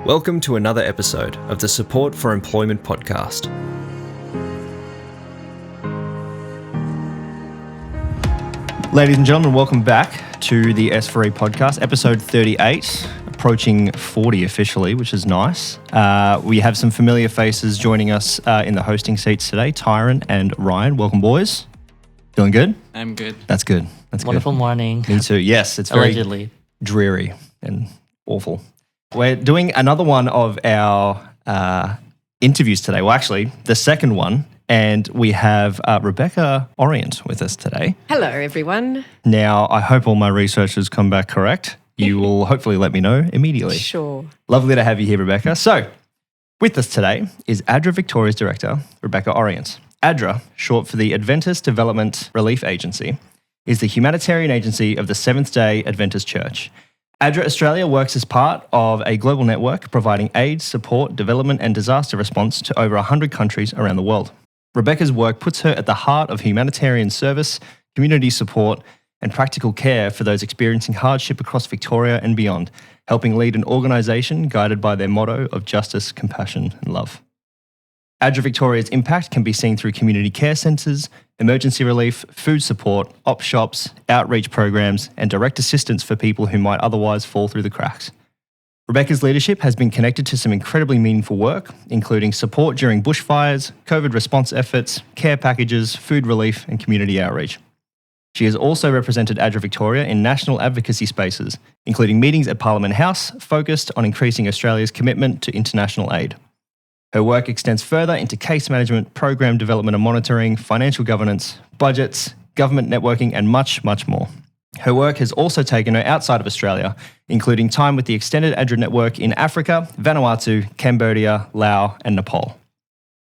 Welcome to another episode of the Support for Employment podcast. Ladies and gentlemen, welcome back to the S4E Podcast, episode 38, approaching 40 officially, which is nice. We have some familiar faces joining us in the hosting seats today, Tyren and Ryan. Welcome, boys. Feeling good? I'm good. That's good. That's Wonderful good. morning. Me too. Yes, it's very Allegedly. dreary and awful. We're doing another one of our interviews today. Well, actually, the second one. And we have Rebecca Auriant with us today. Hello, everyone. Now, I hope all my research has come back correct. You will hopefully let me know immediately. Sure. Lovely to have you here, Rebecca. So, with us today is ADRA Victoria's director, Rebecca Auriant. ADRA, short for the Adventist Development Relief Agency, is the humanitarian agency of the Seventh-day Adventist Church. ADRA Australia works as part of a global network providing aid, support, development and disaster response to over 100 countries around the world. Rebecca's work puts her at the heart of humanitarian service, community support, and practical care for those experiencing hardship across Victoria and beyond, helping lead an organisation guided by their motto of justice, compassion, and love. ADRA Victoria's impact can be seen through community care centres, emergency relief, food support, op shops, outreach programs, and direct assistance for people who might otherwise fall through the cracks. Rebecca's leadership has been connected to some incredibly meaningful work, including support during bushfires, COVID response efforts, care packages, food relief, and community outreach. She has also represented ADRA Victoria in national advocacy spaces, including meetings at Parliament House focused on increasing Australia's commitment to international aid. Her work extends further into case management, program development and monitoring, financial governance, budgets, government networking, and much, much more. Her work has also taken her outside of Australia, including time with the extended ADRA network in Africa, Vanuatu, Cambodia, Laos, and Nepal.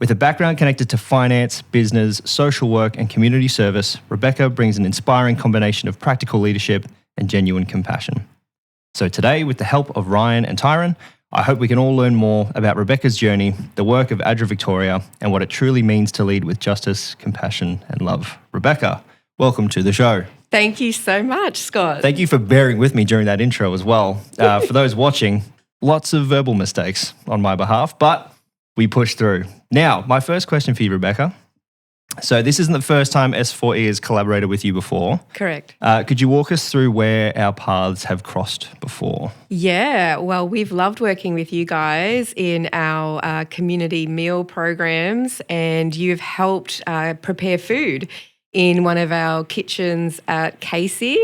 With a background connected to finance, business, social work, and community service, Rebecca brings an inspiring combination of practical leadership and genuine compassion. So today, with the help of Ryan and Tyren, I hope we can all learn more about Rebecca's journey, the work of ADRA Victoria, and what it truly means to lead with justice, compassion, and love. Rebecca, welcome to the show. Thank you so much, Scott. Thank you for bearing with me during that intro as well. For those watching, lots of verbal mistakes on my behalf, but we pushed through. Now, my first question for you, Rebecca. So this isn't the first time S4E has collaborated with you before. Correct. Could you walk us through where our paths have crossed before? Yeah, well, we've loved working with you guys in our community meal programs, and you've helped prepare food in one of our kitchens at Casey,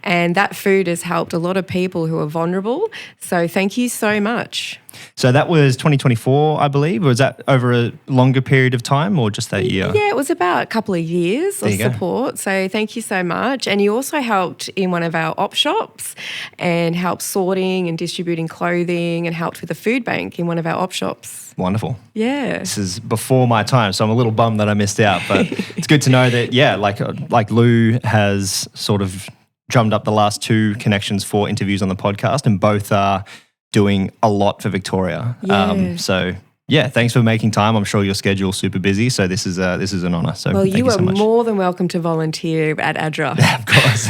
and that food has helped a lot of people who are vulnerable. So thank you so much. So that was 2024, I believe, or was that over a longer period of time or just that year? Yeah, it was about a couple of years of support. So thank you so much. And you also helped in one of our op shops and helped sorting and distributing clothing and helped with a food bank in one of our op shops. Wonderful. Yeah. This is before my time, so I'm a little bummed that I missed out. But it's good to know that, yeah, like Lou has sort of drummed up the last two connections for interviews on the podcast, and both are doing a lot for Victoria. Yeah. So yeah, thanks for making time. I'm sure your schedule's super busy, so this is an honour. So well, thank you so much. More than welcome to volunteer at ADRA. Of course.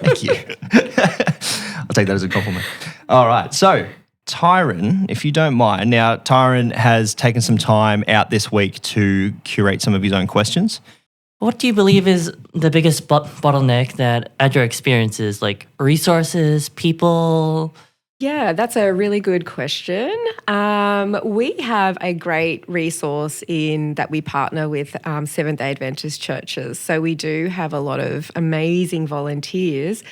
Thank you. I'll take that as a compliment. All right. So Tyren, if you don't mind. Now, Tyren has taken some time out this week to curate some of his own questions. What do you believe is the biggest bottleneck that ADRA experiences, like resources, people? Yeah, that's a really good question. We have a great resource in that we partner with Seventh-day Adventist churches. So we do have a lot of amazing volunteers,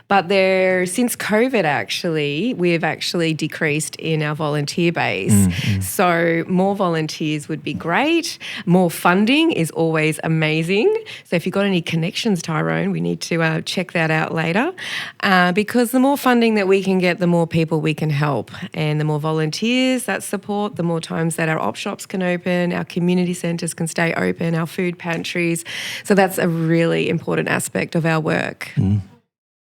but since COVID actually, we've actually decreased in our volunteer base. Mm-hmm. So more volunteers would be great. More funding is always amazing. So if you've got any connections, Tyren, we need to check that out later because the more funding that we can get, the more people we can help. And the more volunteers that support, the more times that our op shops can open, our community centres can stay open, our food pantries. So that's a really important aspect of our work. Mm.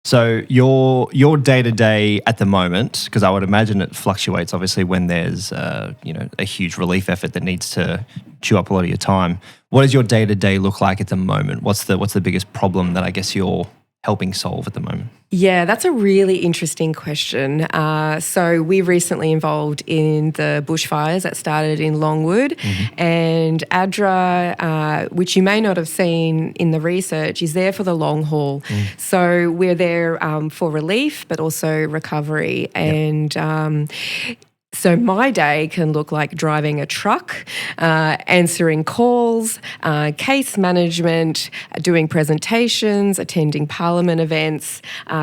So your day-to-day at the moment, because I would imagine it fluctuates obviously when there's a huge relief effort that needs to chew up a lot of your time. What does your day-to-day look like at the moment? What's the biggest problem that I guess you're helping solve at the moment? Yeah, that's a really interesting question. So we're recently involved in the bushfires that started in Longwood, and ADRA, which you may not have seen in the research, is there for the long haul. So we're there for relief, but also recovery. And so my day can look like driving a truck, answering calls, case management, doing presentations, attending parliament events,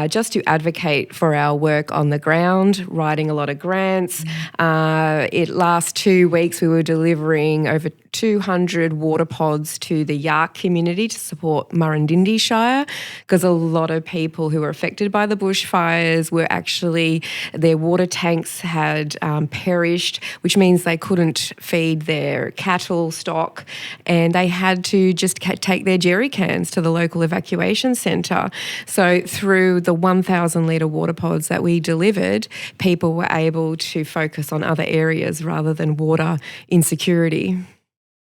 just to advocate for our work on the ground, writing a lot of grants. Last 2 weeks we were delivering over 200 water pods to the Yark community to support Murrindindi Shire, because a lot of people who were affected by the bushfires were actually, their water tanks had perished, which means they couldn't feed their cattle stock, and they had to just take their jerry cans to the local evacuation centre. So through the 1,000 litre water pods that we delivered, people were able to focus on other areas rather than water insecurity.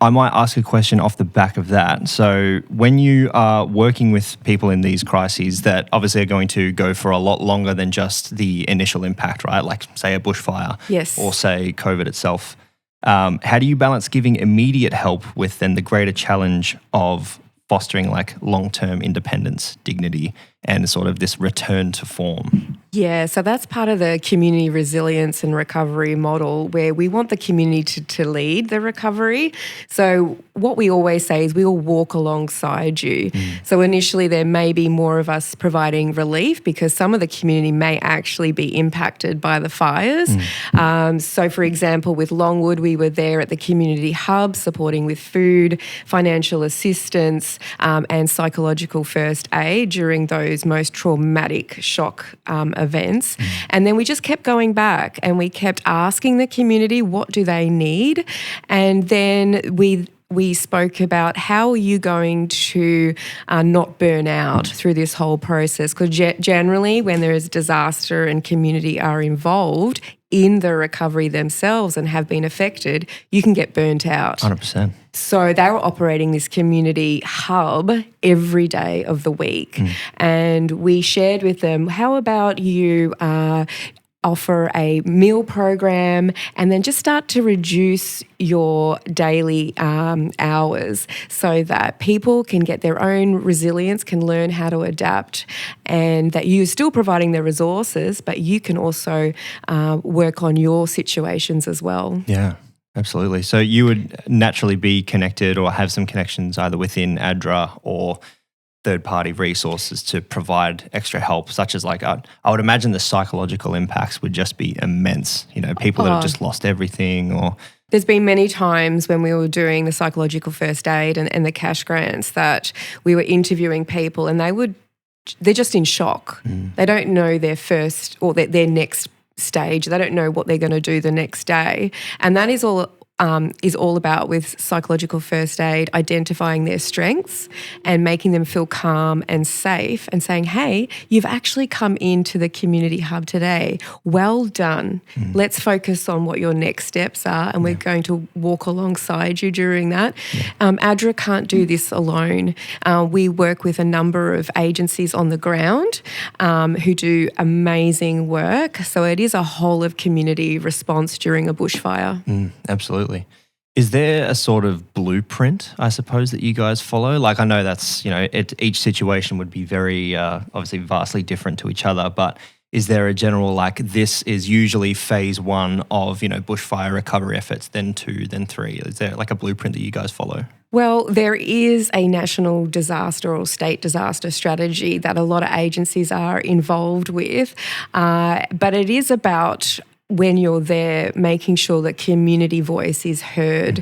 I might ask a question off the back of that. So when you are working with people in these crises that obviously are going to go for a lot longer than just the initial impact, right? Like say a bushfire, Yes, or say COVID itself. How do you balance giving immediate help with then the greater challenge of fostering like long-term independence, dignity, and sort of this return to form? Yeah, so that's part of the community resilience and recovery model, where we want the community to lead the recovery. So what we always say is we'll walk alongside you. So initially there may be more of us providing relief because some of the community may actually be impacted by the fires. So for example, with Longwood, we were there at the community hub supporting with food, financial assistance, and psychological first aid during those most traumatic shock events. And then we just kept going back and we kept asking the community, what do they need? And then we spoke about how are you going to not burn out through this whole process? Because generally when there is disaster and community are involved in the recovery themselves and have been affected, you can get burnt out. 100%. So they were operating this community hub every day of the week. And we shared with them, how about you offer a meal program and then just start to reduce your daily hours so that people can get their own resilience, can learn how to adapt, and that you're still providing the resources, but you can also work on your situations as well. Yeah, absolutely. So you would naturally be connected or have some connections either within ADRA or third-party resources to provide extra help, such as like I would imagine the psychological impacts would just be immense. You know, people that have just lost everything, or there's been many times when we were doing the psychological first aid and the cash grants that we were interviewing people and they're just in shock. They don't know their first or their next stage. They don't know what they're going to do the next day. And that is all about with psychological first aid, identifying their strengths and making them feel calm and safe and saying, hey, you've actually come into the community hub today. Well done. Let's focus on what your next steps are and we're going to walk alongside you during that. ADRA can't do this alone. We work with a number of agencies on the ground who do amazing work. So it is a whole of community response during a bushfire. Absolutely. Is there a sort of blueprint, I suppose, that you guys follow? Like I know that's, you know, each situation would be very, obviously vastly different to each other, but is there a general, like this is usually phase one of, you know, bushfire recovery efforts, then 2, then 3? Is there like a blueprint that you guys follow? Well, there is a national disaster or state disaster strategy that a lot of agencies are involved with, but it is about when you're there, making sure that community voice is heard,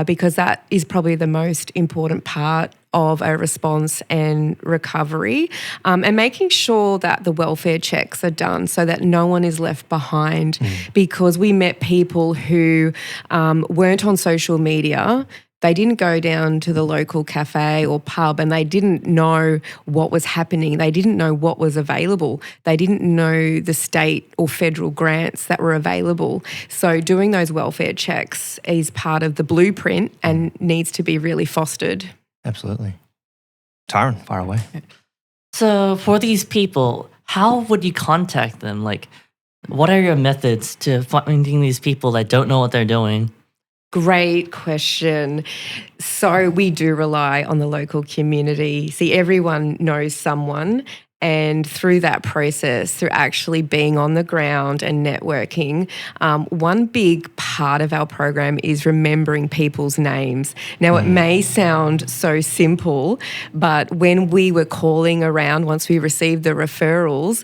because that is probably the most important part of a response and recovery, and making sure that the welfare checks are done so that no one is left behind, because we met people who weren't on social media. They didn't go down to the local cafe or pub and they didn't know what was happening. They didn't know what was available. They didn't know the state or federal grants that were available. So doing those welfare checks is part of the blueprint and needs to be really fostered. Absolutely. Tyren, fire away. So for these people, how would you contact them? Like, what are your methods to finding these people that don't know what they're doing? Great question. So we do rely on the local community. See, everyone knows someone. And through that process, through actually being on the ground and networking, one big part of our program is remembering people's names. Now, it may sound so simple, but when we were calling around, once we received the referrals,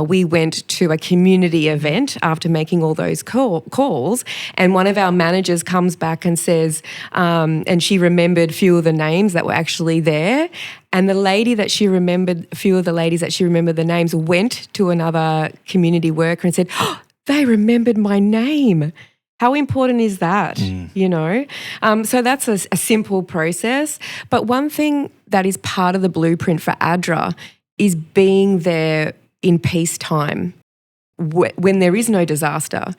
we went to a community event after making all those calls, and one of our managers comes back and says, and she remembered a few of the names that were actually there. And the lady that she remembered, a few of the ladies that she remembered the names, went to another community worker and said, oh, they remembered my name. How important is that, you know? So that's a simple process. But one thing that is part of the blueprint for ADRA is being there in peacetime when there is no disaster.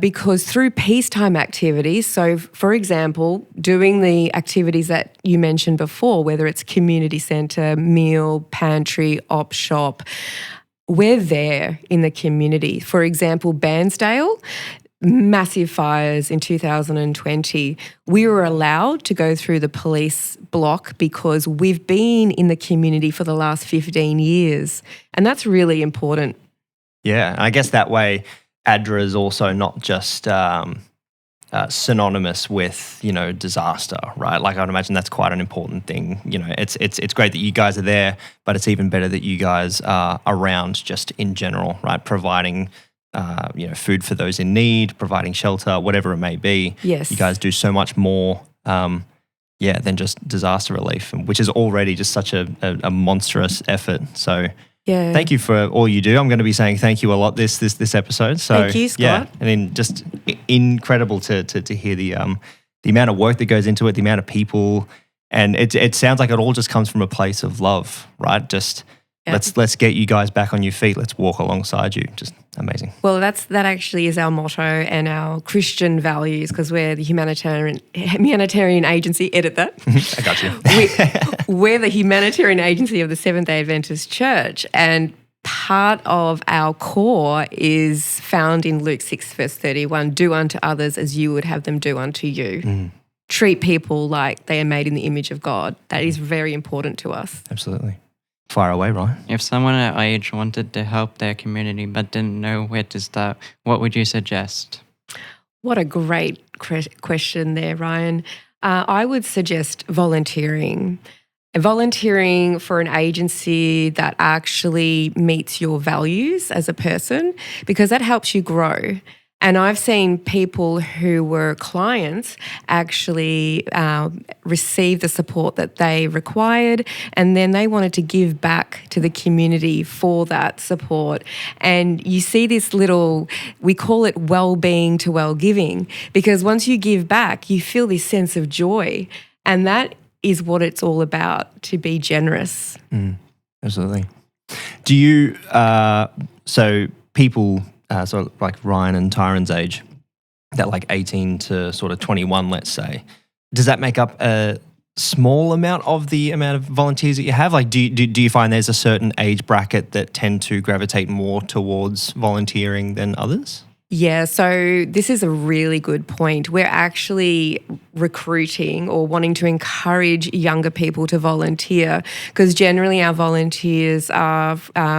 Because through peacetime activities, so for example, doing the activities that you mentioned before, whether it's community centre, meal, pantry, op shop, we're there in the community. For example, Bairnsdale, massive fires in 2020. We were allowed to go through the police block because we've been in the community for the last 15 years. And that's really important. Yeah, I guess that way ADRA is also not just synonymous with, you know, disaster, right? Like I'd imagine that's quite an important thing. You know, it's great that you guys are there, but it's even better that you guys are around just in general, right? Providing, you know, food for those in need, providing shelter, whatever it may be. Yes. You guys do so much more, than just disaster relief, which is already just such a monstrous effort. So yeah. Thank you for all you do. I'm going to be saying thank you a lot this episode. So thank you, Scott. Yeah, I mean, just incredible to hear the amount of work that goes into it, the amount of people, and it sounds like it all just comes from a place of love, right? Just let's get you guys back on your feet. Let's walk alongside you. Just amazing. Well, that actually is our motto and our Christian values, because we're the humanitarian agency. Edit that. I got you. We're the humanitarian agency of the Seventh-day Adventist Church, and part of our core is found in Luke 6, verse 31, do unto others as you would have them do unto you. Treat people like they are made in the image of God. That is very important to us. Absolutely. Fire away, Ryan. If someone at our age wanted to help their community but didn't know where to start, what would you suggest? What a great question there, Ryan. I would suggest volunteering. Volunteering for an agency that actually meets your values as a person, because that helps you grow. And I've seen people who were clients actually receive the support that they required, and then they wanted to give back to the community for that support. And you see this little, we call it well-being to well-giving, because once you give back, you feel this sense of joy. And that is what it's all about, to be generous. Absolutely. Do you, so people... so like Ryan and Tyren's age, that like 18 to sort of 21, let's say, does that make up a small amount of the amount of volunteers that you have? Like, do you find there's a certain age bracket that tend to gravitate more towards volunteering than others? Yeah, so this is a really good point. We're actually recruiting or wanting to encourage younger people to volunteer, because generally our volunteers are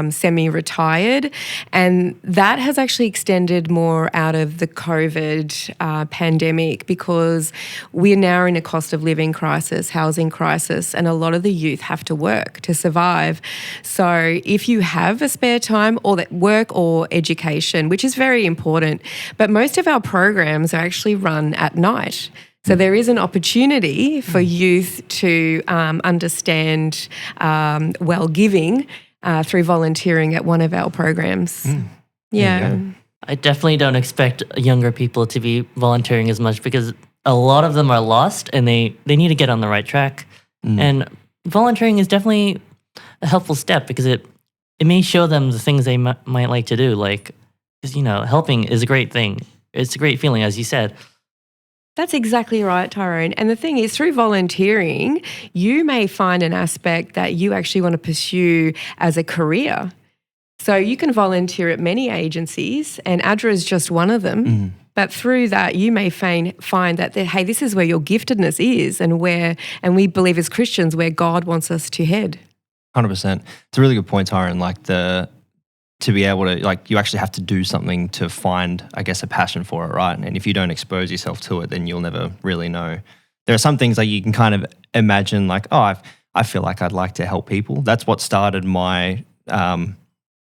semi-retired, and that has actually extended more out of the COVID pandemic, because we're now in a cost of living crisis, housing crisis, and a lot of the youth have to work to survive. So if you have a spare time, or that work or education, which is very important, but most of our programs are actually run at night. So there is an opportunity for youth to understand well-giving through volunteering at one of our programs. Yeah. I definitely don't expect younger people to be volunteering as much, because a lot of them are lost and they need to get on the right track. And volunteering is definitely a helpful step, because it may show them the things they might like to do. Like, 'cause, you know, helping is a great thing. It's a great feeling, as you said. That's exactly right, Tyren. And the thing is, through volunteering, you may find an aspect that you actually want to pursue as a career. So you can volunteer at many agencies, and ADRA is just one of them. But through that, you may find that, hey, this is where your giftedness is, and we believe as Christians where God wants us to head. 100%. It's a really good point, Tyren. Like to be able to, like, you actually have to do something to find, I guess, a passion for it, right? And if you don't expose yourself to it, then you'll never really know. There are some things like you can kind of imagine, like, oh, I feel like I'd like to help people. That's what started my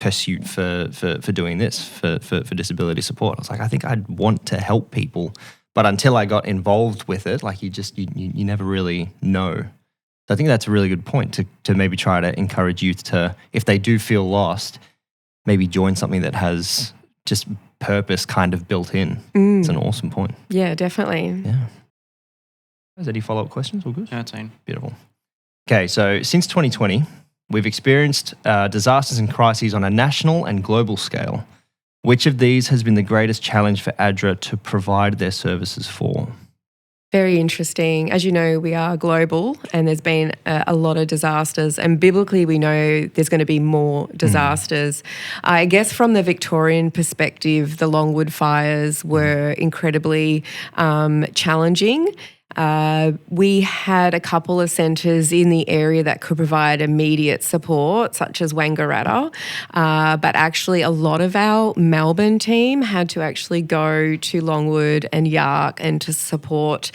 pursuit for doing this, for disability support. I was like, I think I'd want to help people, but until I got involved with it, like you never really know. So I think that's a really good point to maybe try to encourage youth to, if they do feel lost, maybe join something that has just purpose kind of built in. It's an awesome point. Yeah, definitely. Yeah. Is there any follow-up questions? All good? Yeah, it's fine. Beautiful. Okay, so since 2020, we've experienced disasters and crises on a national and global scale. Which of these has been the greatest challenge for ADRA to provide their services for? Very interesting. As you know, we are global and there's been a lot of disasters, and biblically we know there's going to be more disasters. I guess from the Victorian perspective, the Longwood fires were incredibly challenging. We had a couple of centres in the area that could provide immediate support, such as Wangaratta, but actually a lot of our Melbourne team had to actually go to Longwood and Yark and to support.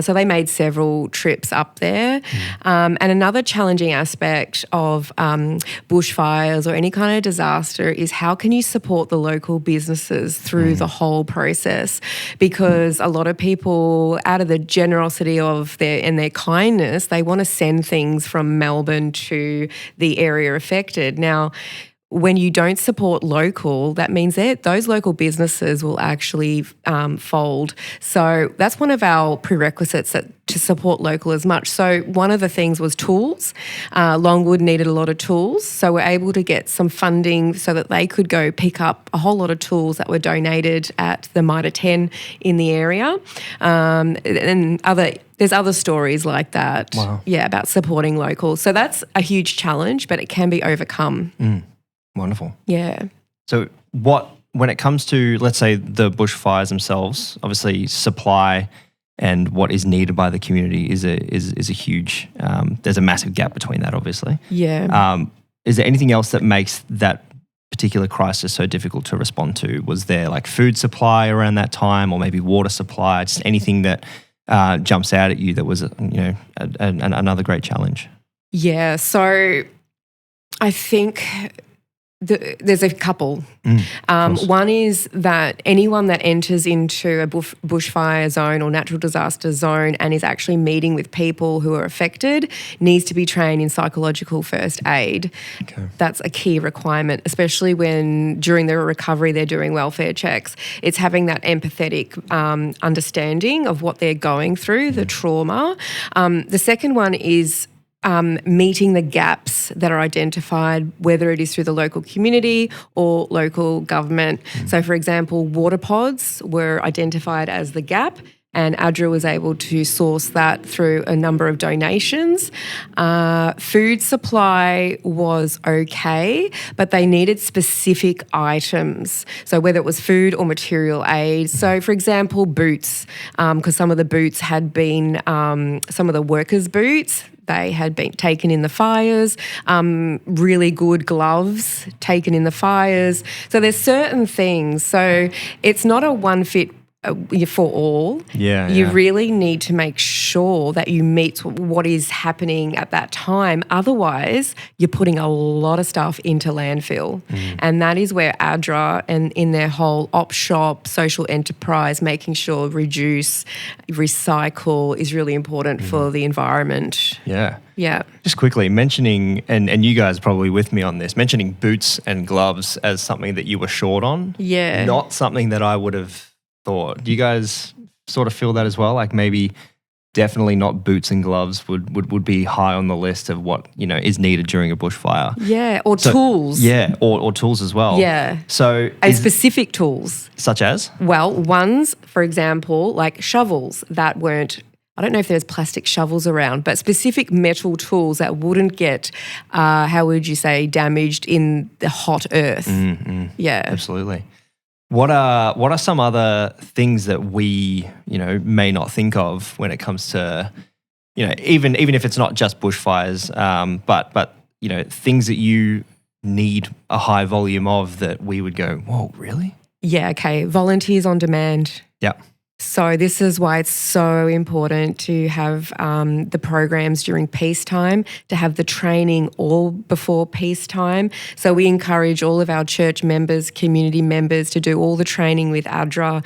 So they made several trips up there. And another challenging aspect of bushfires or any kind of disaster is how can you support the local businesses through the whole process? Because a lot of people, out of the generosity of their kindness, they want to send things from Melbourne to the area affected. Now, when you don't support local, that means that those local businesses will actually fold. So that's one of our prerequisites to support local as much. So one of the things was tools. Longwood needed a lot of tools, so we're able to get some funding so that they could go pick up a whole lot of tools that were donated at the Mitre 10 in the area. There's other stories like that. Wow. Yeah, about supporting local. So that's a huge challenge, but it can be overcome. Wonderful. Yeah. So when it comes to, let's say, the bushfires themselves, obviously supply and what is needed by the community is a huge, there's a massive gap between that, obviously. Yeah. Is there anything else that makes that particular crisis so difficult to respond to? Was there like food supply around that time, or maybe water supply, just anything that jumps out at you that was, another great challenge? Yeah. So I think there's a couple. One is that anyone that enters into a bushfire zone or natural disaster zone and is actually meeting with people who are affected needs to be trained in psychological first aid. Okay. That's a key requirement, especially when during their recovery they're doing welfare checks. It's having that empathetic understanding of what they're going through, the trauma. The second one is meeting the gaps that are identified, whether it is through the local community or local government. So, for example, water pods were identified as the gap, and ADRA was able to source that through a number of donations. Food supply was okay, but they needed specific items. So whether it was food or material aid. So, for example, boots, because some of the boots had been, some of the workers' boots, they had been taken in the fires, really good gloves taken in the fires. So there's certain things. So it's not a one fit for all. You really need to make sure that you meet what is happening at that time. Otherwise, you're putting a lot of stuff into landfill. And that is where ADRA and in their whole op shop, social enterprise, making sure reduce, recycle is really important for the environment. Yeah. Yeah. Just quickly mentioning, and you guys are probably with me on this, mentioning boots and gloves as something that you were short on. Yeah. Not something that I would have thought. Do you guys sort of feel that as well? Like maybe definitely not boots and gloves would be high on the list of what, is needed during a bushfire. Yeah, or tools. Yeah, or tools as well. Yeah. So And specific tools. such as? Well, ones, for example, like shovels that weren't, I don't know if there's plastic shovels around, but specific metal tools that wouldn't get, how would you say, damaged in the hot earth. Yeah. Absolutely. What are some other things that we, may not think of when it comes to, even if it's not just bushfires, but things that you need a high volume of that we would go, whoa, really? Yeah, okay. Volunteers on demand. Yeah. So this is why it's so important to have the programs during peacetime, to have the training all before peacetime. So we encourage all of our church members, community members to do all the training with ADRA.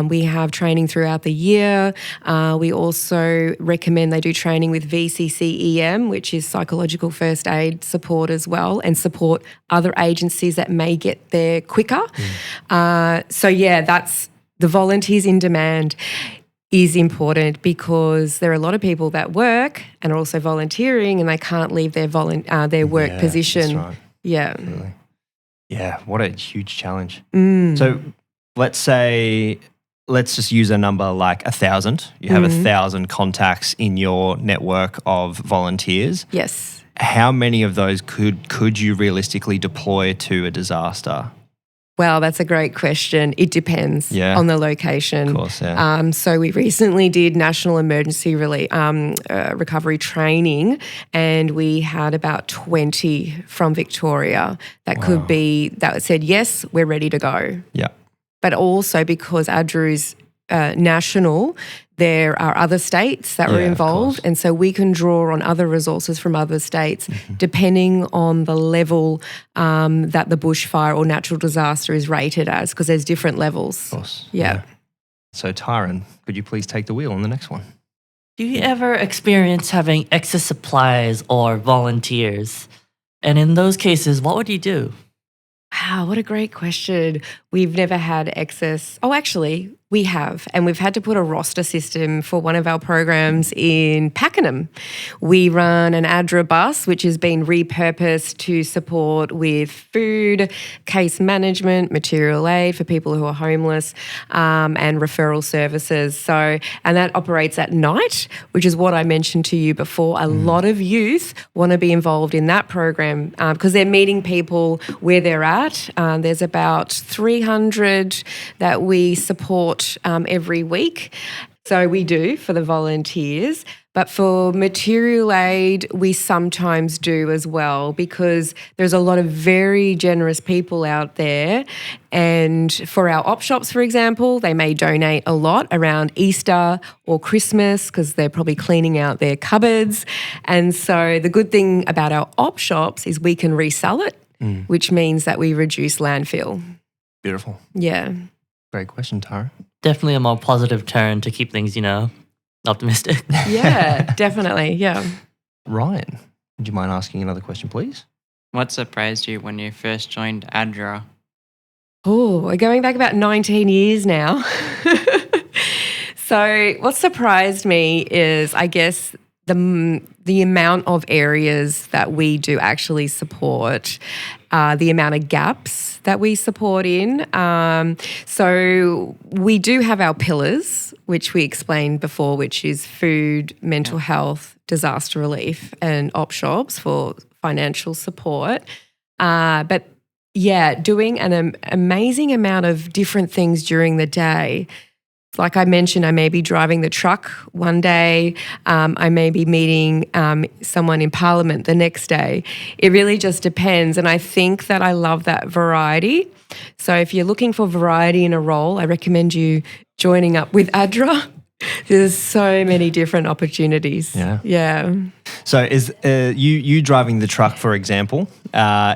We have training throughout the year. We also recommend they do training with VCCEM, which is psychological first aid support as well, and support other agencies that may get there quicker. That's the volunteers in demand is important because there are a lot of people that work and are also volunteering and they can't leave their work position. That's right. Yeah. Really. Yeah, what a huge challenge. Mm. So let's just use a number like 1,000. You have 1,000 contacts in your network of volunteers. Yes. How many of those could you realistically deploy to a disaster? Well, that's a great question. It depends on the location. Of course, yeah. So we recently did national emergency recovery training, and we had about 20 from Victoria that said, yes, we're ready to go. Yeah. But also because ADRA is national, there are other states that were involved, and so we can draw on other resources from other states depending on the level that the bushfire or natural disaster is rated as, because there's different levels. Of course. Yeah. So Tyren, could you please take the wheel on the next one? Do you ever experience having excess supplies or volunteers? And in those cases, what would you do? Wow, what a great question. We've never had excess. Oh, actually, we have. And we've had to put a roster system for one of our programs in Pakenham. We run an ADRA bus, which has been repurposed to support with food, case management, material aid for people who are homeless, and referral services. And that operates at night, which is what I mentioned to you before. A lot of youth want to be involved in that program because they're meeting people where they're at. There's about 300 that we support every week. So we do for the volunteers. But for material aid, we sometimes do as well because there's a lot of very generous people out there. And for our op shops, for example, they may donate a lot around Easter or Christmas because they're probably cleaning out their cupboards. And so the good thing about our op shops is we can resell it, which means that we reduce landfill. Beautiful. Yeah. Great question, Tara. Definitely a more positive turn to keep things, optimistic. Yeah, definitely. Yeah. Ryan, would you mind asking another question, please? What surprised you when you first joined ADRA? Oh, we're going back about 19 years now. So what surprised me is, I guess, the amount of areas that we do actually support, the amount of gaps that we support in. So we do have our pillars, which we explained before, which is food, mental health, disaster relief, and op shops for financial support. But yeah, doing an amazing amount of different things during the day. Like I mentioned, I may be driving the truck one day. I may be meeting someone in Parliament the next day. It really just depends. And I think that I love that variety. So if you're looking for variety in a role, I recommend you joining up with ADRA. There's so many different opportunities. Yeah. Yeah. So is you driving the truck, for example,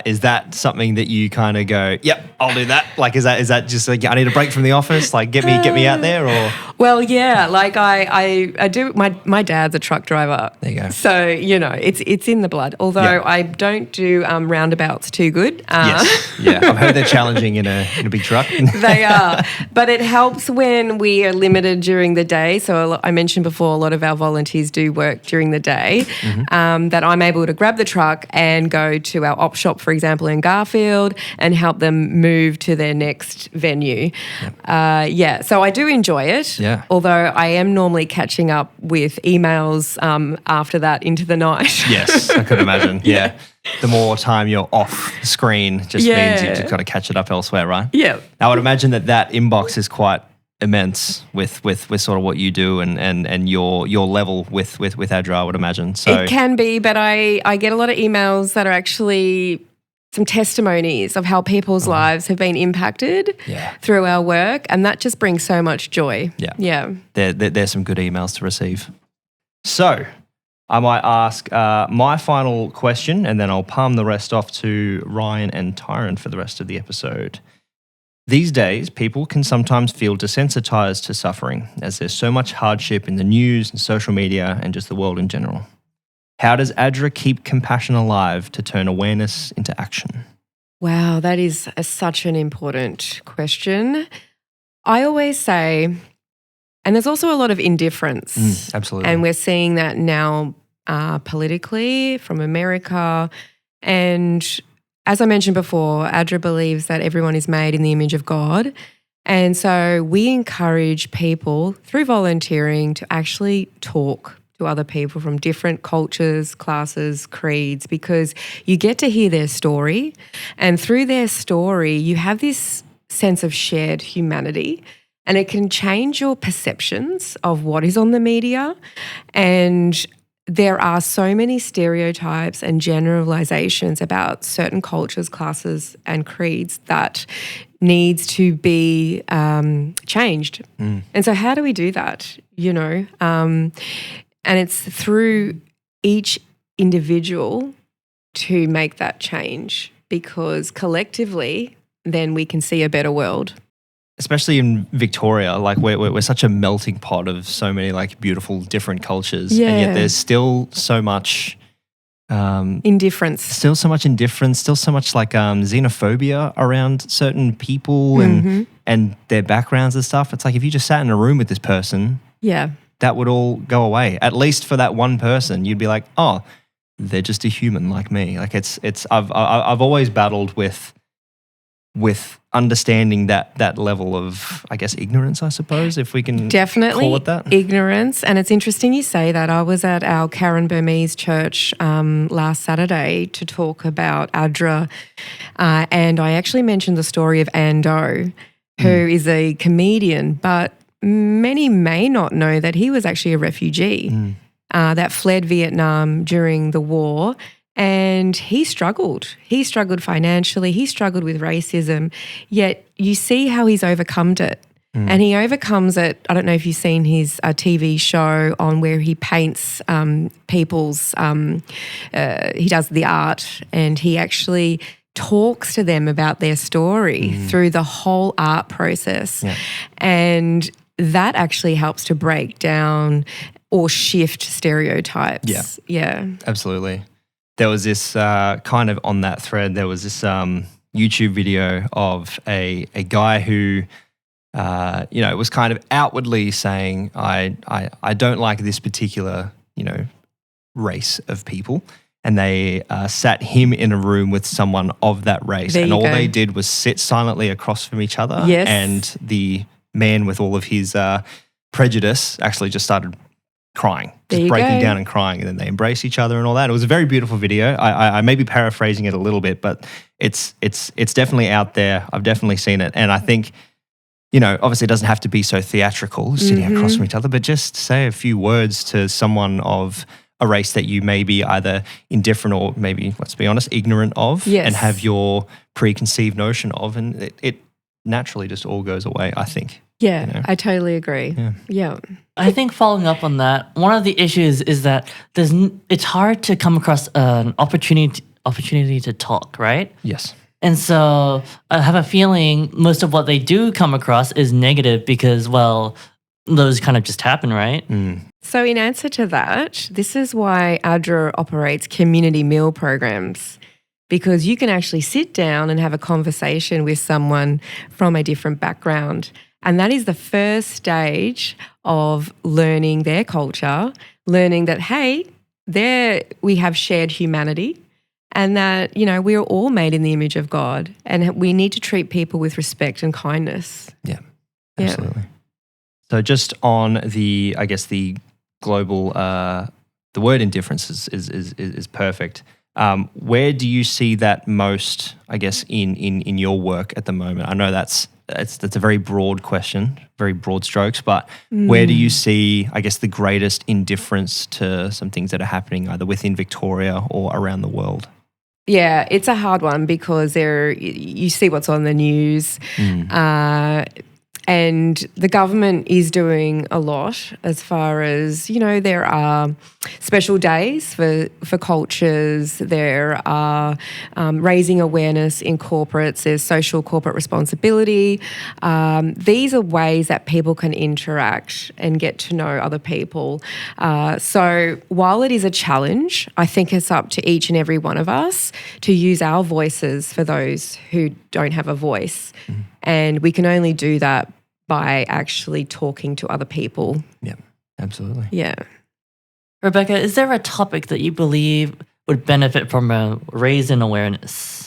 is that something that you kind of go, yep, I'll do that? Like, is that just like, I need a break from the office? Like, get me out there, or? Well, yeah, like I do. My dad's a truck driver. There you go. So it's in the blood. Although Yeah. I don't do roundabouts too good. Yes, yeah, I've heard they're challenging in a big truck. They are, but it helps when we are limited during the day. So I mentioned before, a lot of our volunteers do work during the day. That I'm able to grab the truck and go to our op shop, for example, in Garfield, and help them move to their next venue. So I do enjoy it. Yeah. Although I am normally catching up with emails after that into the night. Yes, I could imagine. Yeah. The more time you're off screen just means you've just got to catch it up elsewhere, right? Yeah. I would imagine that inbox is quite immense with sort of what you do and your level with ADRA, I would imagine. So it can be, but I get a lot of emails that are actually some testimonies of how people's lives have been impacted through our work, and that just brings so much joy. Yeah. There's some good emails to receive. So I might ask my final question, and then I'll palm the rest off to Ryan and Tyren for the rest of the episode. These days, people can sometimes feel desensitized to suffering, as there's so much hardship in the news and social media and just the world in general. How does ADRA keep compassion alive to turn awareness into action? Wow, that is such an important question. I always say, and there's also a lot of indifference. Absolutely. And we're seeing that now politically from America. And as I mentioned before, ADRA believes that everyone is made in the image of God. And so we encourage people through volunteering to actually talk to other people from different cultures, classes, creeds, because you get to hear their story. And through their story, you have this sense of shared humanity. And it can change your perceptions of what is on the media. And there are so many stereotypes and generalizations about certain cultures, classes, and creeds that needs to be changed. And so how do we do that, and it's through each individual to make that change, because collectively then we can see a better world. Especially in Victoria, like we're such a melting pot of so many like beautiful different cultures, and yet there's still so much indifference. Still so much indifference, still so much like xenophobia around certain people and their backgrounds and stuff. It's like if you just sat in a room with this person, that would all go away. At least for that one person, you'd be like, oh, they're just a human like me. Like I've always battled with understanding that level of, I guess, ignorance, I suppose, if we can definitely call it that. Ignorance. And it's interesting you say that. I was at our Karen Burmese church last Saturday to talk about ADRA, and I actually mentioned the story of Ando, who is a comedian, but many may not know that he was actually a refugee that fled Vietnam during the war. And he struggled. He struggled financially. He struggled with racism. Yet you see how he's overcome it. And he overcomes it. I don't know if you've seen his TV show on where he paints people's, he does the art, and he actually talks to them about their story through the whole art process. And that actually helps to break down or shift stereotypes. Yeah. Absolutely. There was this kind of on that thread, there was this YouTube video of a guy who, was kind of outwardly saying, I don't like this particular, race of people. And they sat him in a room with someone of that race. And all they did was sit silently across from each other. Yes. And the man with all of his prejudice actually just started crying, just breaking down and crying, and then they embrace each other and all that. It was a very beautiful video. I may be paraphrasing it a little bit, but it's definitely out there. I've definitely seen it, and I think, obviously it doesn't have to be so theatrical, sitting across from each other, but just say a few words to someone of a race that you may be either indifferent or maybe, let's be honest, ignorant of, and have your preconceived notion of, and it naturally just all goes away, I think. Yeah, You know? I totally agree. Yeah. I think following up on that, one of the issues is that it's hard to come across an opportunity to talk, right? Yes. And so I have a feeling most of what they do come across is negative because, well, those kind of just happen, right? So in answer to that, this is why ADRA operates community meal programs, because you can actually sit down and have a conversation with someone from a different background. And that is the first stage of learning their culture, learning that, hey, we have shared humanity and that, you know, we are all made in the image of God and we need to treat people with respect and kindness. Yeah, absolutely. So just on the, I guess, the global, the word indifference is perfect. Where do you see that most, I guess, in your work at the moment? I know that's a very broad question, very broad strokes, but where do you see, I guess, the greatest indifference to some things that are happening either within Victoria or around the world? Yeah, it's a hard one because you see what's on the news. And the government is doing a lot as far as, you know, there are special days for cultures, there are raising awareness in corporates, there's social corporate responsibility. These are ways that people can interact and get to know other people. So while it is a challenge, I think it's up to each and every one of us to use our voices for those who don't have a voice. And we can only do that by actually talking to other people. Yeah, absolutely. Yeah. Rebecca, is there a topic that you believe would benefit from a raise in awareness?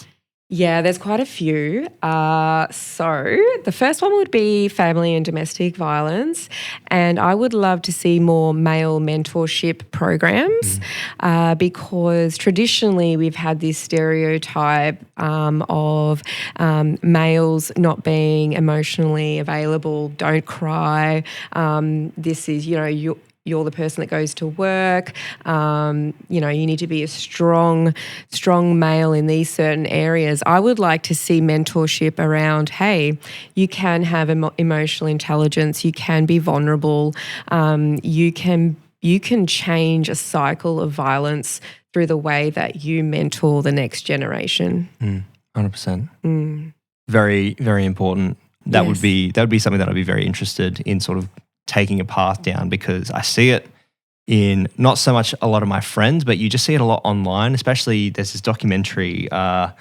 Yeah, there's quite a few. So the first one would be family and domestic violence. And I would love to see more male mentorship programs because traditionally we've had this stereotype of males not being emotionally available, don't cry. This is, you know, you're the person that goes to work. You know, you need to be a strong male in these certain areas. I would like to see mentorship around, hey, you can have emotional intelligence, you can be vulnerable, you can change a cycle of violence through the way that you mentor the next generation. 100%. Very, very important. That would be something that I'd be very interested in sort of taking a path down, because I see it in not so much a lot of my friends, but you just see it a lot online, especially there's this documentary, The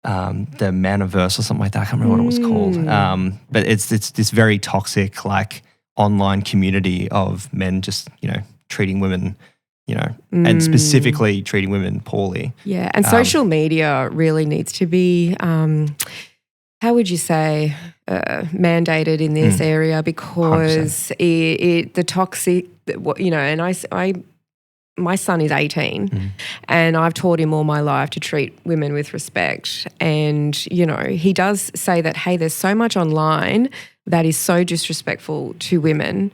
Maniverse or something like that. I can't remember what it was called. But it's this very toxic, like, online community of men just, you know, treating women, you know, and specifically treating women poorly. Yeah, and social media really needs to be, how would you say, mandated in this area, because the toxic, you know, and my son is 18 and I've taught him all my life to treat women with respect. And, you know, he does say that, hey, there's so much online that is so disrespectful to women.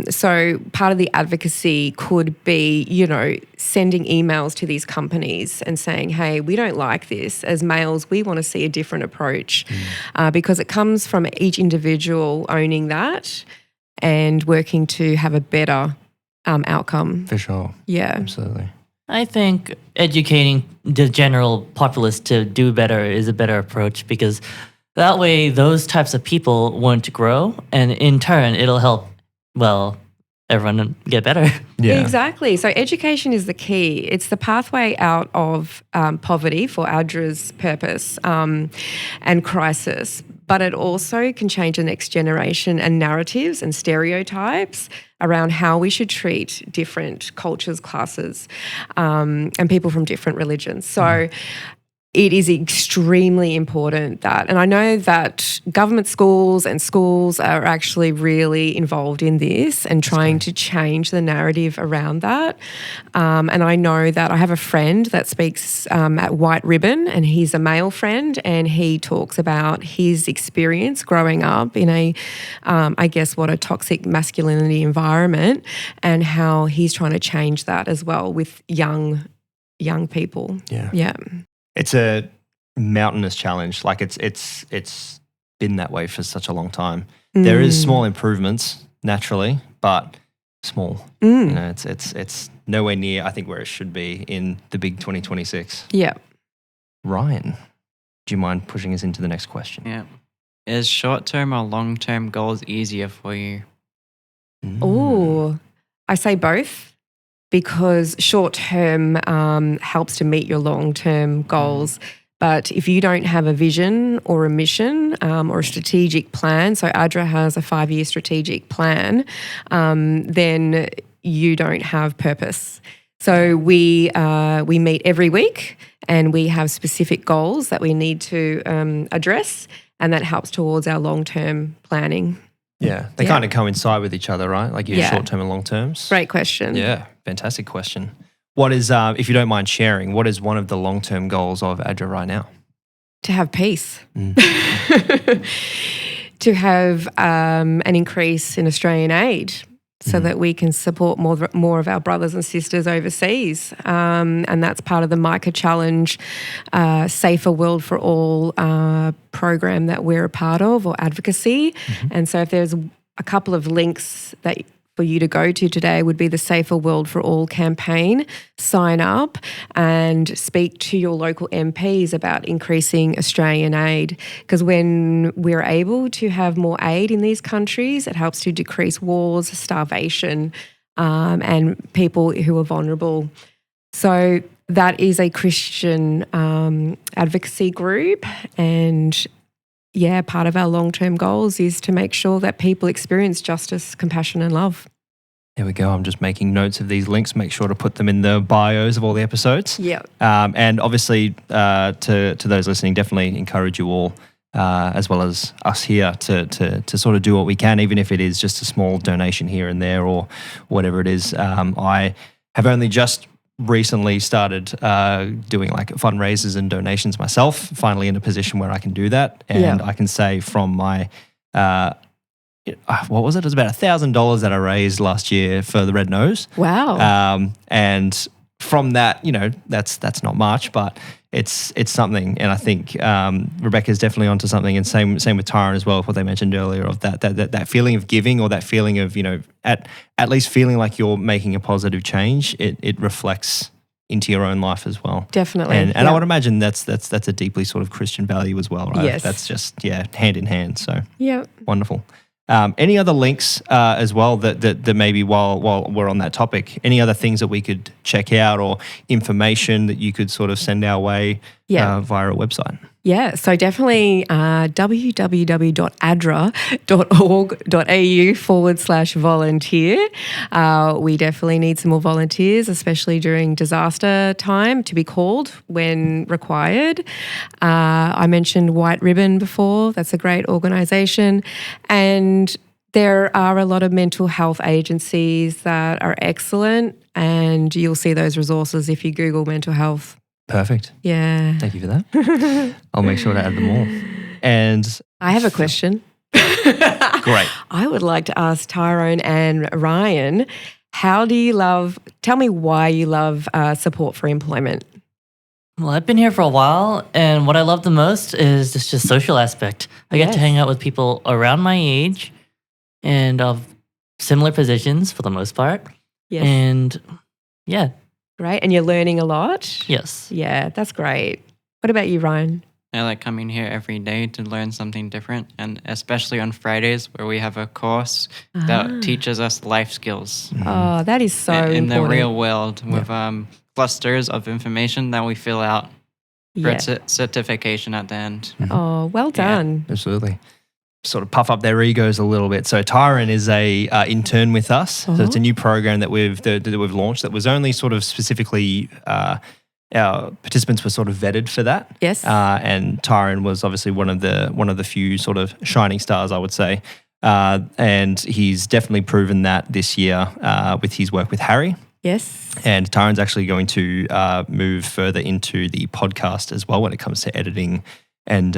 So part of the advocacy could be, you know, sending emails to these companies and saying, hey, we don't like this. As males, we want to see a different approach because it comes from each individual owning that and working to have a better outcome. For sure. Yeah. Absolutely. I think educating the general populace to do better is a better approach, because that way those types of people want to grow, and in turn it'll help, well, everyone get better. Yeah. Exactly. So education is the key. It's the pathway out of poverty for ADRA's purpose and crisis, but it also can change the next generation and narratives and stereotypes around how we should treat different cultures, classes, and people from different religions. So it is extremely important that, and I know that government schools and schools are actually really involved in this and trying to change the narrative around that. And I know that I have a friend that speaks at White Ribbon, and he's a male friend, and he talks about his experience growing up in a, I guess, what a toxic masculinity environment, and how he's trying to change that as well with young people. Yeah. Yeah. It's a mountainous challenge. Like it's been that way for such a long time. There is small improvements naturally, but small. You know, it's nowhere near, I think, where it should be in the big 2026. Yeah. Ryan, do you mind pushing us into the next question? Yeah. Is short-term or long-term goals easier for you? Oh, I say both, because short term helps to meet your long term goals. But if you don't have a vision or a mission or a strategic plan, so ADRA has a 5-year strategic plan, then you don't have purpose. So we meet every week and we have specific goals that we need to address, and that helps towards our long-term planning. Yeah, they kind of coincide with each other, right? Like your short-term and long-terms. Great question. Yeah, fantastic question. What is, if you don't mind sharing, what is one of the long-term goals of ADRA right now? To have peace. To have an increase in Australian aid so that we can support more of our brothers and sisters overseas. And that's part of the MICA Challenge, Safer World for All program that we're a part of, or advocacy. And so if there's a couple of links that for you to go to today would be the Safer World for All campaign. Sign up and speak to your local MPs about increasing Australian aid, because when we're able to have more aid in these countries, it helps to decrease wars, starvation, and people who are vulnerable. So that is a Christian advocacy group, and part of our long-term goals is to make sure that people experience justice, compassion and love. There we go. I'm just making notes of these links. Make sure to put them in the bios of all the episodes. Yeah. And obviously to those listening, definitely encourage you all, as well as us here, to sort of do what we can, even if it is just a small donation here and there or whatever it is. I have only just recently started doing like fundraisers and donations myself, finally in a position where I can do that. And I can say from my, what was it? It was about $1,000 that I raised last year for the Red Nose. Wow. And from that, you know, that's not much, but it's something. And I think Rebecca's definitely onto something, and same with Tyren as well, what they mentioned earlier, of that feeling of giving, or that feeling of, you know, at least feeling like you're making a positive change. It reflects into your own life as well. Definitely. And I would imagine that's a deeply sort of Christian value as well, right? Yes. That's just hand in hand. So wonderful. Any other links as well that maybe while we're on that topic, any other things that we could check out, or information that you could sort of send our way via a website? Yeah, so definitely www.adra.org.au/volunteer. We definitely need some more volunteers, especially during disaster time, to be called when required. I mentioned White Ribbon before. That's a great organisation. And there are a lot of mental health agencies that are excellent, and you'll see those resources if you Google mental health. Perfect. Yeah. Thank you for that. I'll make sure to add them all. And I have a question. Great. I would like to ask Tyren and Ryan, tell me why you love support for employment. Well, I've been here for a while, and what I love the most is just social aspect. I get to hang out with people around my age and of similar positions for the most part. Yes. And yeah. Great. And you're learning a lot? Yes. Yeah, that's great. What about you, Ryan? I like coming here every day to learn something different, and especially on Fridays where we have a course that teaches us life skills. Oh, that is so in important. the real world, with clusters of information that we fill out for certification at the end. Oh, well done. Yeah, absolutely. Sort of puff up their egos a little bit. So Tyren is a intern with us. So it's a new program that we've launched that was only sort of specifically our participants were sort of vetted for that. Yes. And Tyren was obviously one of the few sort of shining stars, I would say. And he's definitely proven that this year with his work with Harry. Yes. And Tyren's actually going to move further into the podcast as well when it comes to editing and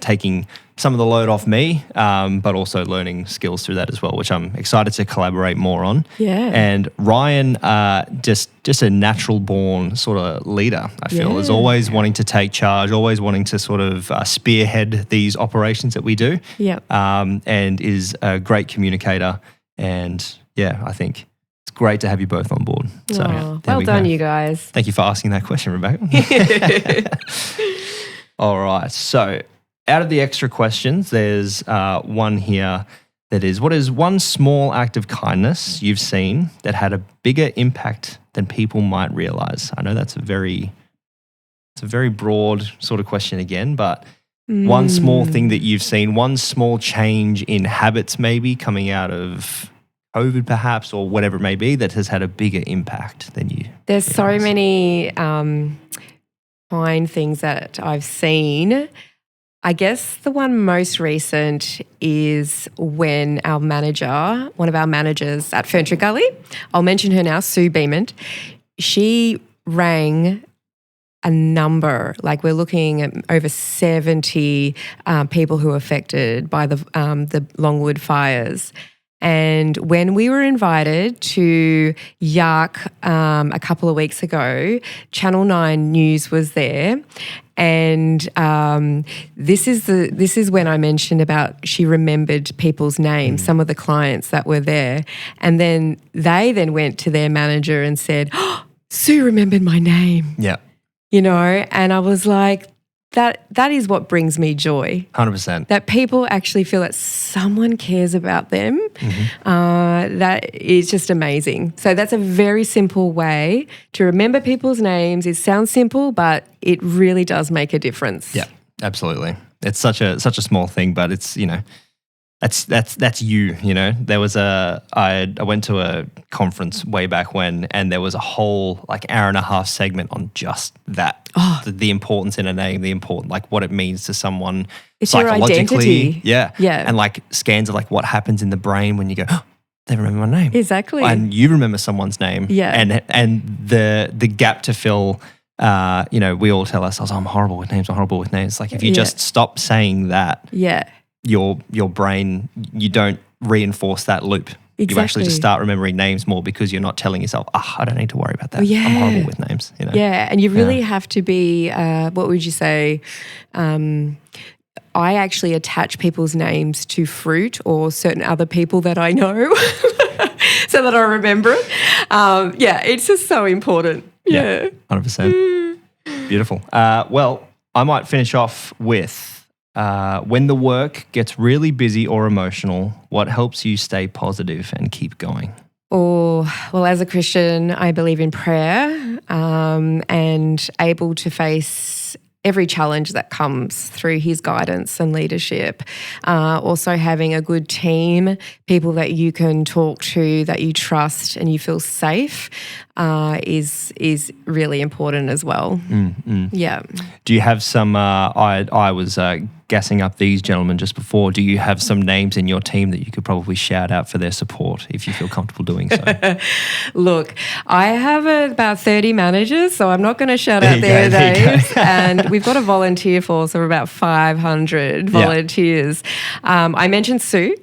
taking some of the load off me, but also learning skills through that as well, which I'm excited to collaborate more on. Yeah. And Ryan, just a natural born sort of leader, I feel, is always wanting to take charge, always wanting to sort of spearhead these operations that we do. Yeah. And is a great communicator. And yeah, I think it's great to have you both on board. So well done, you guys. Thank you for asking that question, Rebecca. All right. So out of the extra questions, there's one here that is, what is one small act of kindness you've seen that had a bigger impact than people might realize? I know it's a very broad sort of question again, but one small thing that you've seen, one small change in habits maybe coming out of COVID perhaps, or whatever it may be, that has had a bigger impact than you. There's so many fine things that I've seen. I guess the one most recent is when one of our managers at Ferntree Gully, I'll mention her now, Sue Beamond, she rang a number, like we're looking at over 70 people who were affected by the Longwood fires. And when we were invited to Yark a couple of weeks ago, Channel 9 News was there. And this is when I mentioned about she remembered people's names, some of the clients that were there. And then they went to their manager and said, "Oh, Sue remembered my name." Yeah. And I was like, that is what brings me joy. 100%. That people actually feel that someone cares about them. That is just amazing. So that's a very simple way to remember people's names. It sounds simple, but it really does make a difference. Yeah, absolutely. It's such a small thing, but it's, that's you, There was I went to a conference way back when, and there was a whole hour and a half segment on just that. The importance in a name, what it means to someone it's psychologically. Your identity. Yeah. Yeah. And scans of what happens in the brain when you go, oh, they remember my name. Exactly. And you remember someone's name. Yeah. And the gap to fill, we all tell ourselves, I'm horrible with names. If you just stop saying that, your brain, you don't reinforce that loop. Exactly. You actually just start remembering names more because you're not telling yourself, I don't need to worry about that. I'm horrible with names. Yeah, and you really have to be, what would you say, I actually attach people's names to fruit or certain other people that I know so that I remember it. It's just so important. Yeah. 100%. Beautiful. Well, I might finish off with, when the work gets really busy or emotional, what helps you stay positive and keep going? Well, as a Christian, I believe in prayer and able to face every challenge that comes through his guidance and leadership. Also having a good team, people that you can talk to, that you trust and you feel safe is really important as well. Yeah. Do you have some, I was gassing up these gentlemen just before, do you have some names in your team that you could probably shout out for their support if you feel comfortable doing so? Look, I have about 30 managers, so I'm not going to shout out their names. And we've got a volunteer force of about 500 volunteers. I mentioned Sue.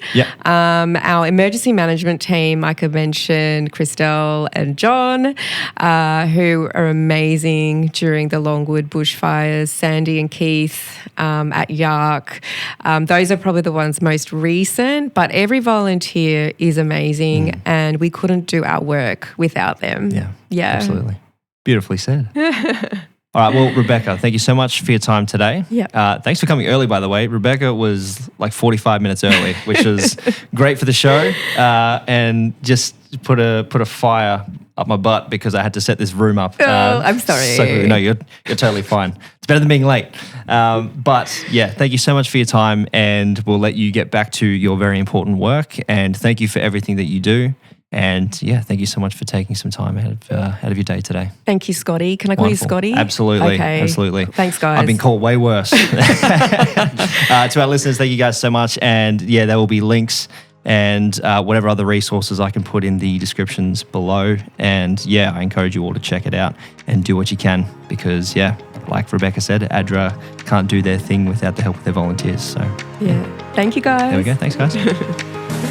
Our emergency management team, I could mention Christelle and John, who are amazing during the Longwood bushfires, Sandy and Keith at Yark. Those are probably the ones most recent, but every volunteer is amazing and we couldn't do our work without them. Yeah. Absolutely. Beautifully said. All right. Well, Rebecca, thank you so much for your time today. Thanks for coming early, by the way. Rebecca was 45 minutes early, which was great for the show, and just put a fire up my butt because I had to set this room up. I'm sorry. So, no, you're totally fine. It's better than being late. But thank you so much for your time, and we'll let you get back to your very important work. And thank you for everything that you do. And thank you so much for taking some time out of your day today. Thank you, Scotty. Can I call you Scotty? Absolutely. Okay. Absolutely. Thanks, guys. I've been called way worse. To our listeners, thank you guys so much. And there will be links and whatever other resources I can put in the descriptions below. And I encourage you all to check it out and do what you can because like Rebecca said, ADRA can't do their thing without the help of their volunteers. So Yeah. Thank you, guys. there we go. Thanks, guys.